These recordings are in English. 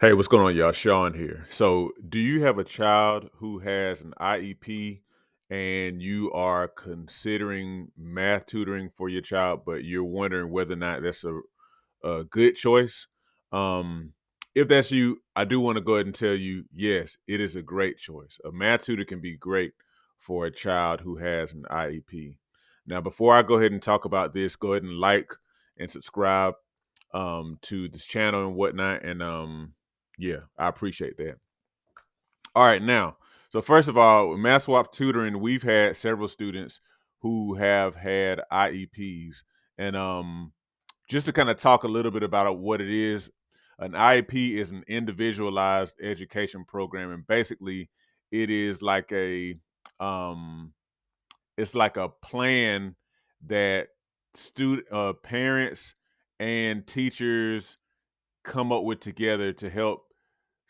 Hey, what's going on, y'all? Sean here. So, do you have a child who has an IEP and you are considering math tutoring for your child, but you're wondering whether or not that's a good choice? Um, if that's you, I do want to go ahead and tell you, yes, it is a great choice. A math tutor can be great for a child who has an IEP. Now, before I go ahead and talk about this, go ahead and like and subscribe to this channel and whatnot. And yeah, I appreciate that. All right, now, so first of all, with Math Swap Tutoring, we've had several students who have had IEPs. And just to kind of talk a little bit about what it is, an IEP is an individualized education program. And basically, it is like um, it's like a plan that parents and teachers come up with together to help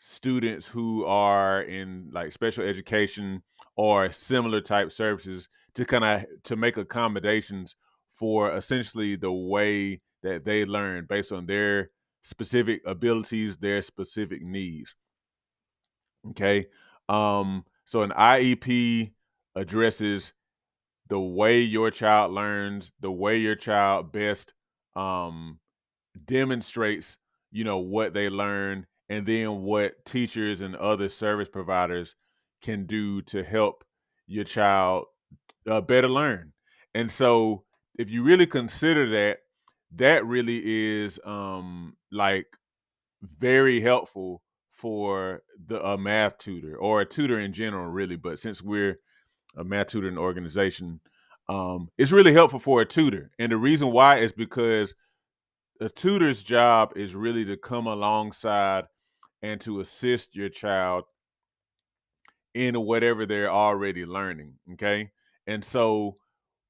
students who are in like special education or similar type services to kind of to make accommodations for essentially the way that they learn based on their specific abilities, their specific needs. Okay. So an IEP addresses the way your child learns, the way your child best um demonstrates, what they learn, and then what teachers and other service providers can do to help your child better learn. And so, if you really consider that, that really is like very helpful for the a math tutor or a tutor in general, really. But since we're a math tutoring organization, it's really helpful for a tutor. And the reason why is because a tutor's job is really to come alongside and to assist your child in whatever they're already learning. Okay. And so,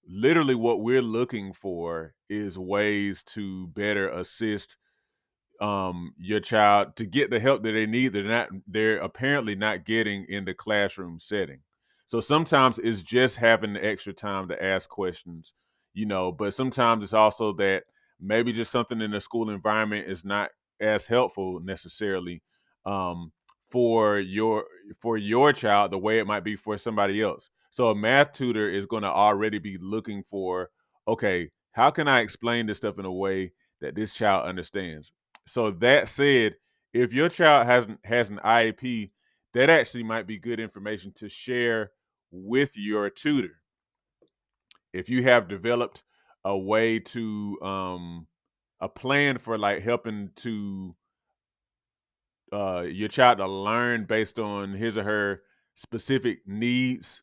literally, what we're looking for is ways to better assist your child to get the help that they need they're apparently not getting in the classroom setting. So sometimes it's just having the extra time to ask questions, but sometimes it's also that maybe just something in the school environment is not as helpful necessarily um for your child the way it might be for somebody else. So a math tutor is going to already be looking for, okay, how can I explain this stuff in a way that this child understands? So that said, if your child has an IEP, that actually might be good information to share with your tutor. If you have developed a way to a plan for like helping to your child to learn based on his or her specific needs,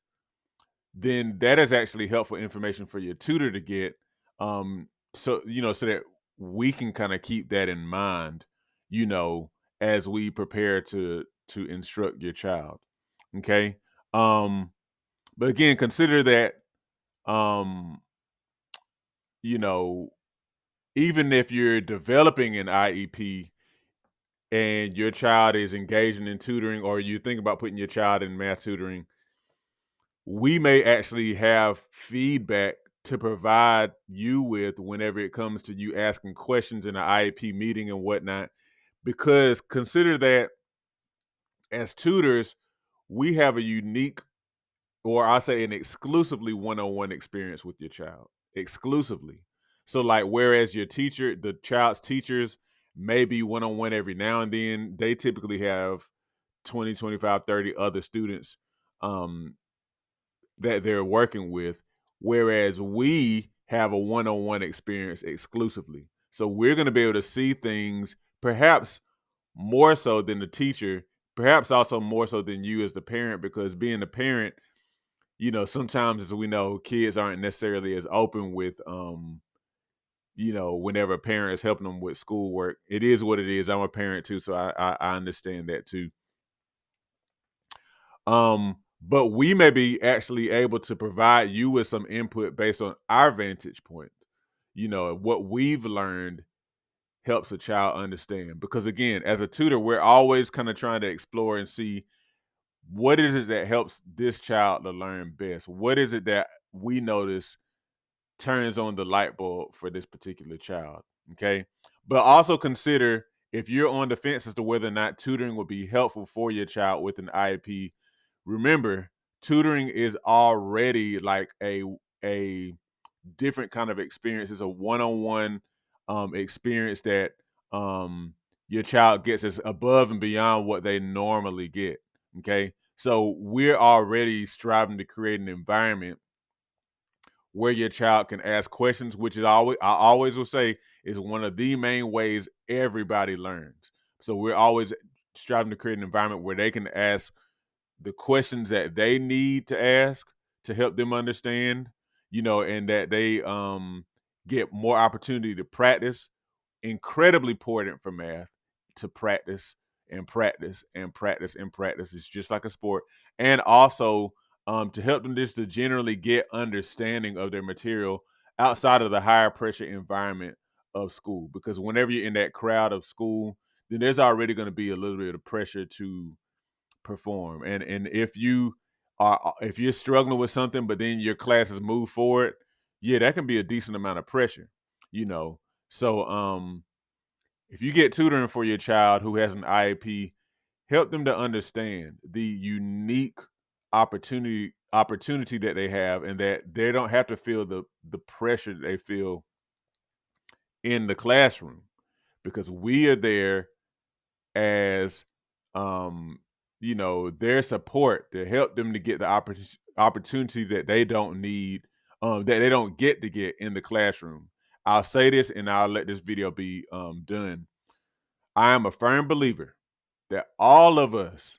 then that is actually helpful information for your tutor to get. So that we can kind of keep that in mind, you know, as we prepare to instruct your child. Okay. Um, but again, consider that um, you know, even if you're developing an IEP and your child is engaging in tutoring or you think about putting your child in math tutoring, we may actually have feedback to provide you with whenever it comes to you asking questions in an IEP meeting and whatnot. Because consider that as tutors, we have a unique, or I say an exclusively one-on-one experience with your child, exclusively. So, like, whereas the child's teachers may be one-on-one every now and then, they typically have 20, 25, 30 other students um, that they're working with, whereas we have a one-on-one experience exclusively. So we're going to be able to see things perhaps more so than the teacher, perhaps also more so than you as the parent, because being the parent, sometimes as we know, kids aren't necessarily as open with whenever a parent is helping them with schoolwork. It is what it is. I'm a parent too, so I understand that too. But we may be actually able to provide you with some input based on our vantage point. What we've learned helps a child understand. Because again, as a tutor, we're always kind of trying to explore and see what is it that helps this child to learn best? What is it that we notice turns on the light bulb for this particular child? Okay. But also consider if you're on the fence as to whether or not tutoring would be helpful for your child with an IEP, remember tutoring is already like a different kind of experience. It's a one-on-one experience that um, your child gets is above and beyond what they normally get. Okay, so we're already striving to create an environment where your child can ask questions, which is always I always will say is one of the main ways everybody learns. So we're always striving to create an environment where they can ask the questions that they need to ask to help them understand, and that they get more opportunity to practice. Incredibly important for math to practice and practice and practice and practice. It's just like a sport. And also to help them just to generally get understanding of their material outside of the higher pressure environment of school. Because whenever you're in that crowd of school, then there's already going to be a little bit of pressure to perform. And if you're struggling with something, but then your classes move forward, yeah, that can be a decent amount of pressure, you know. So if you get tutoring for your child who has an IEP, help them to understand the unique opportunity that they have, and that they don't have to feel the pressure that they feel in the classroom, because we are there as um their support to help them to get the opportunity that they don't need, that they don't get to get in the classroom. I'll say this and I'll let this video be done. I am a firm believer that all of us,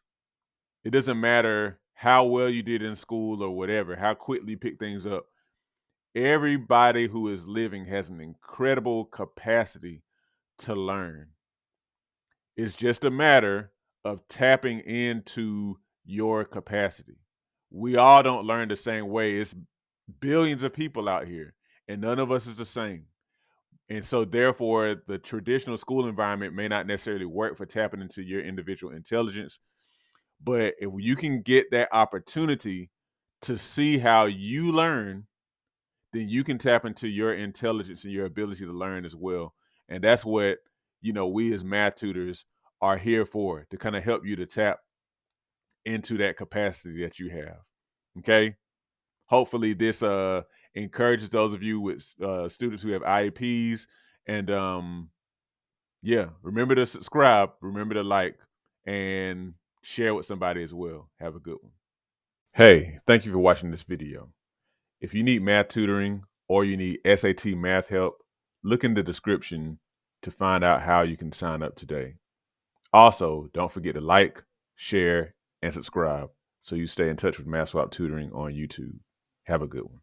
it doesn't matter how well you did in school or whatever, how quickly you pick things up, everybody who is living has an incredible capacity to learn. It's just a matter of tapping into your capacity. We all don't learn the same way. It's billions of people out here, and none of us is the same. And so, therefore, the traditional school environment may not necessarily work for tapping into your individual intelligence. But if you can get that opportunity to see how you learn, then you can tap into your intelligence and your ability to learn as well. And that's what, we as math tutors are here for, to kind of help you to tap into that capacity that you have. Okay. Hopefully this encourages those of you with students who have IEPs. And yeah, remember to subscribe, remember to like, and share with somebody as well. Have a good one. Hey, thank you for watching this video. If you need math tutoring or you need SAT math help, look in the description to find out how you can sign up today. Also, don't forget to like, share, and subscribe so you stay in touch with Math Swap Tutoring on YouTube. Have a good one.